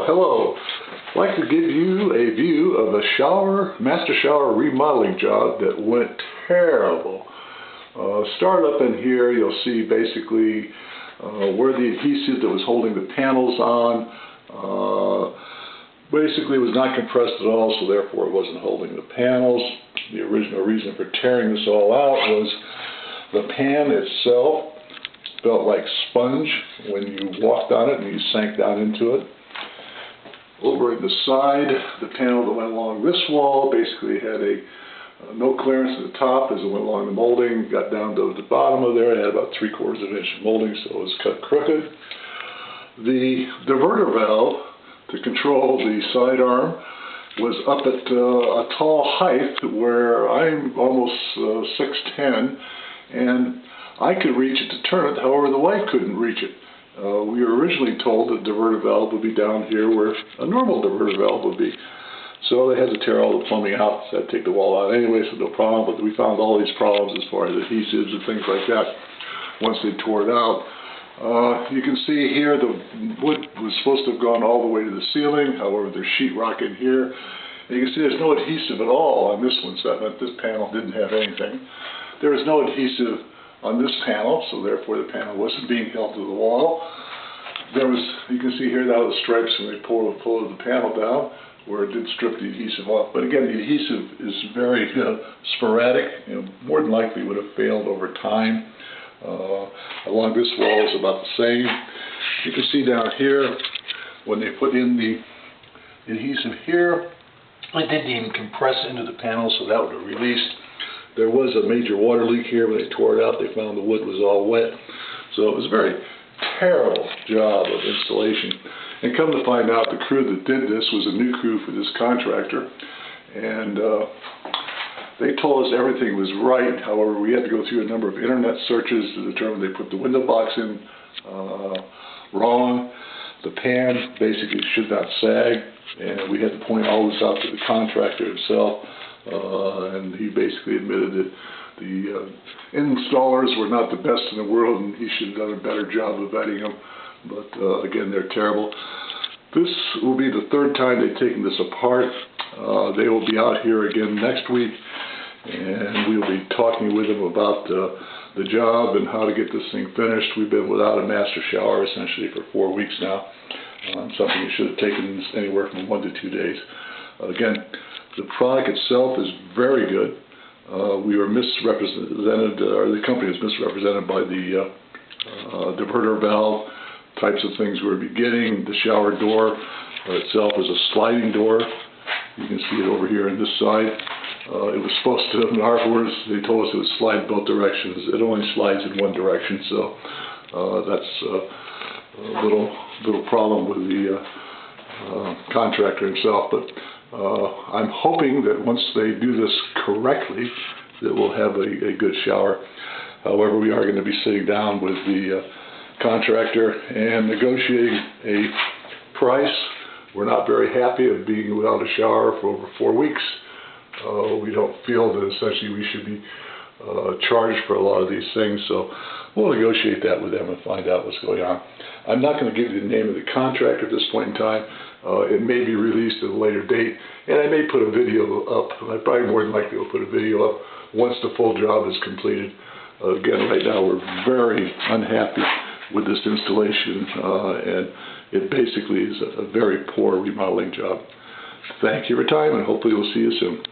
Hello. I'd like to give you a view of a master shower remodeling job that went terrible. Start up in here, you'll see basically where the adhesive that was holding the panels on basically was not compressed at all, so therefore it wasn't holding the panels. The original reason for tearing this all out was the pan itself felt like sponge when you walked on it and you sank down into it. Over at the side, the panel that went along this wall basically had no clearance at the top as it went along the molding, got down to the bottom of there. It had about 3/4 of an inch molding, so it was cut crooked. The diverter valve to control the sidearm was up at a tall height where I'm almost 6'10", and I could reach it to turn it, however the wife couldn't reach it. We were originally told that the diverter valve would be down here where a normal diverter valve would be. So they had to tear all the plumbing out, so I'd take the wall out anyway, so no problem, but we found all these problems as far as adhesives and things like that once they tore it out. You can see here the wood was supposed to have gone all the way to the ceiling, however there's sheetrock in here. And you can see there's no adhesive at all on this one, so that meant this panel didn't have anything. There is no adhesive on this panel, so therefore the panel wasn't being held to the wall. You can see here now the stripes when they pulled the panel down, where it did strip the adhesive off. But again, the adhesive is very sporadic, more than likely would have failed over time. Along this wall is about the same. You can see down here, when they put in the adhesive here, it didn't even compress into the panel, so that would have released. There was a major water leak here. When they tore it out, they found the wood was all wet. So it was a very terrible job of installation. And come to find out, the crew that did this was a new crew for this contractor. And they told us everything was right. However, we had to go through a number of internet searches to determine they put the window box in wrong. The pan basically should not sag. And we had to point all this out to the contractor himself. And he basically admitted that the installers were not the best in the world and he should have done a better job of vetting them. But again, they're terrible. This will be the third time they've taken this apart. They will be out here again next week, and we'll be talking with them about the job and how to get this thing finished. We've been without a master shower essentially for 4 weeks now. Something that should have taken anywhere from 1 to 2 days. Again, the product itself is very good. We were misrepresented, or the company was misrepresented by the diverter valve types of things we were getting. The shower door itself is a sliding door. You can see it over here on this side. It was supposed to, in our words, they told us it would slide both directions. It only slides in one direction, so that's a little problem with the contractor himself. But I'm hoping that once they do this correctly, that we'll have a good shower. However, we are going to be sitting down with the contractor and negotiating a price. We're not very happy of being without a shower for over 4 weeks. We don't feel that essentially we should be charged for a lot of these things, so we'll negotiate that with them and find out what's going on. I'm not going to give you the name of the contractor at this point in time. It may be released at a later date, and I may put a video up. I probably more than likely will put a video up once the full job is completed. Again, right now we're very unhappy with this installation, and it basically is a very poor remodeling job. Thank you for your time, and hopefully we'll see you soon.